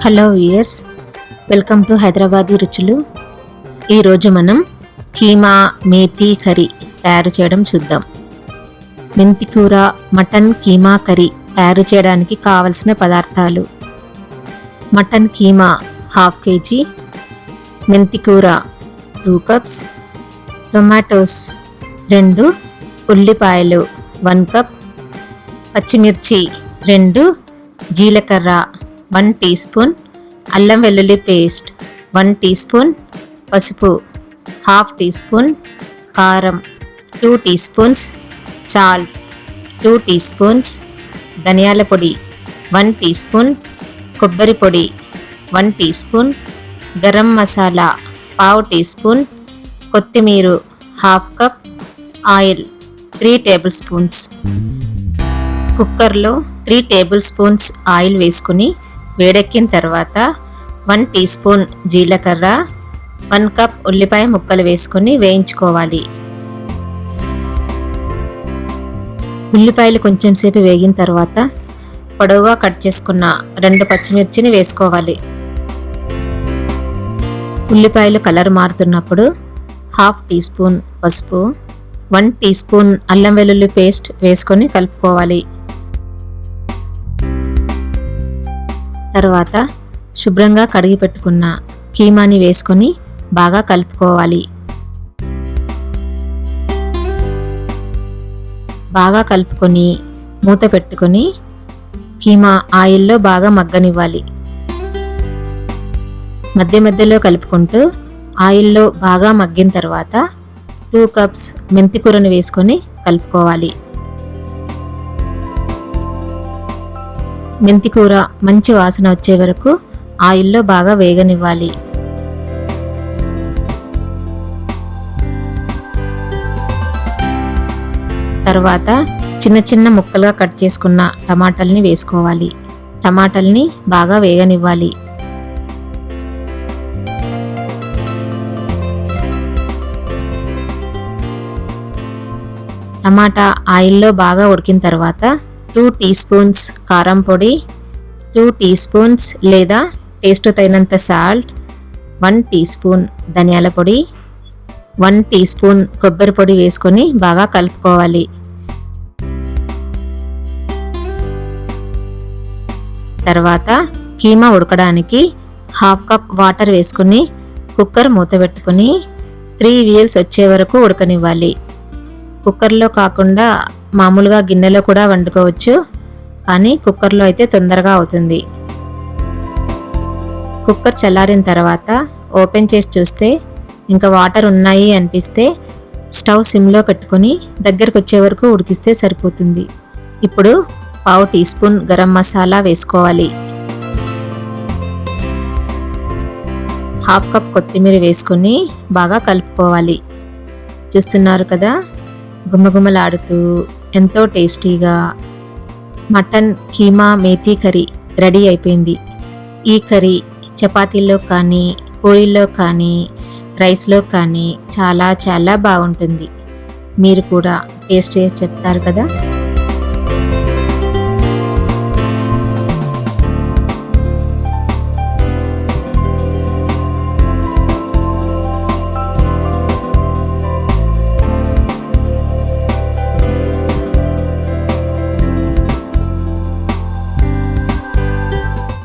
Hello viewers, welcome to Hyderabadi రుచులు. ఈరోజు మనం కీమా మేతి కర్రీ తయారు చేయడం చూద్దాం. మెంతి కూర మటన్ కీమా కర్రీ తయారు చేయడానికి కావలసిన పదార్థాలు: మటన్ కీమా 1/2 kg, మెంతి కూర 2 cups, టొమాటోస్ 2, ఉల్లిపాయలు 1 cup, పచ్చిమిర్చి 2, జీలకర్ర 1 టీ స్పూన్, అల్లం వెల్లుల్లి పేస్ట్ 1 టీ స్పూన్, పసుపు 1/2 టీ స్పూన్, కారం 2 teaspoons, salt 2 teaspoons, ధనియాల పొడి 1 టీ స్పూన్, కొబ్బరి పొడి 1 teaspoon, garam masala 1/2 teaspoon, కొత్తిమీర 1/2 కప్, ఆయిల్ 3 టేబుల్ స్పూన్స్. కుక్కర్లో 3 టేబుల్ స్పూన్స్ ఆయిల్ వేసుకుని వేడెక్కిన తర్వాత 1 టీ స్పూన్ జీలకర్ర, 1 కప్ ఉల్లిపాయ ముక్కలు వేసుకొని వేయించుకోవాలి. ఉల్లిపాయలు కొంచెం సేపు వేగిన తర్వాత పొడవుగా కట్ చేసుకున్న 2 పచ్చిమిర్చిని వేసుకోవాలి. ఉల్లిపాయలు కలర్ మారుతున్నప్పుడు 1/2 టీ స్పూన్ పసుపు, 1 టీ స్పూన్ అల్లం వెల్లుల్లి పేస్ట్ వేసుకొని కలుపుకోవాలి. తర్వాత శుభ్రంగా కడిగి పెట్టుకున్న కీమాని వేసుకొని బాగా కలుపుకోవాలి. బాగా కలుపుకొని మూత పెట్టుకొని కీమా ఆయిల్లో బాగా మగ్గనివ్వాలి. మధ్య మధ్యలో కలుపుకుంటూ ఆయిల్లో బాగా మగ్గిన తర్వాత 2 cups మెంతి కూరను వేసుకొని కలుపుకోవాలి. మెంతి కూర మంచి వాసన వచ్చే వరకు ఆయిల్లో బాగా వేగనివ్వాలి. తర్వాత చిన్న చిన్న ముక్కలుగా కట్ చేసుకున్న టమాటాలని వేసుకోవాలి. టమాటాలని బాగా వేగనివ్వాలి. టమాటా ఆయిల్లో బాగా ఉడికిన తర్వాత 2 టీ స్పూన్స్ కారం పొడి, 2 టీ స్పూన్స్ లేదా టేస్ట్ తగినంత సాల్ట్, 1 టీ స్పూన్ ధనియాల పొడి, 1 టీ స్పూన్ కొబ్బరి పొడి వేసుకొని బాగా కలుపుకోవాలి. తర్వాత కీమా ఉడకడానికి 1/2 కప్ వాటర్ వేసుకొని కుక్కర్ మూత పెట్టుకొని 3 విజిల్స్ వచ్చే వరకు ఉడకనివ్వాలి. కుక్కర్లో కాకుండా మామూలుగా గిన్నెలో కూడా వండుకోవచ్చు, కానీ కుక్కర్లో అయితే తొందరగా అవుతుంది. కుక్కర్ చల్లారిన తర్వాత ఓపెన్ చేసి చూస్తే ఇంకా వాటర్ ఉన్నాయి అనిపిస్తే స్టవ్ సిమ్లో పెట్టుకొని దగ్గరకు వచ్చే వరకు ఉడికిస్తే సరిపోతుంది. ఇప్పుడు 1/2 టీ స్పూన్ గరం మసాలా వేసుకోవాలి. 1/2 కప్ కొత్తిమీర వేసుకొని బాగా కలుపుకోవాలి. చూస్తున్నారు కదా, గుమగుమలాడుతూ ఎంతో టేస్టీగా mutton keema methi curry ready అయిపోయింది. ఈ కర్రీ చపాతీల్లో కానీ పూరీల్లో కానీ రైస్లో కానీ చాలా చాలా బాగుంటుంది. మీరు కూడా టేస్ట్ చేసి చెప్తారు కదా.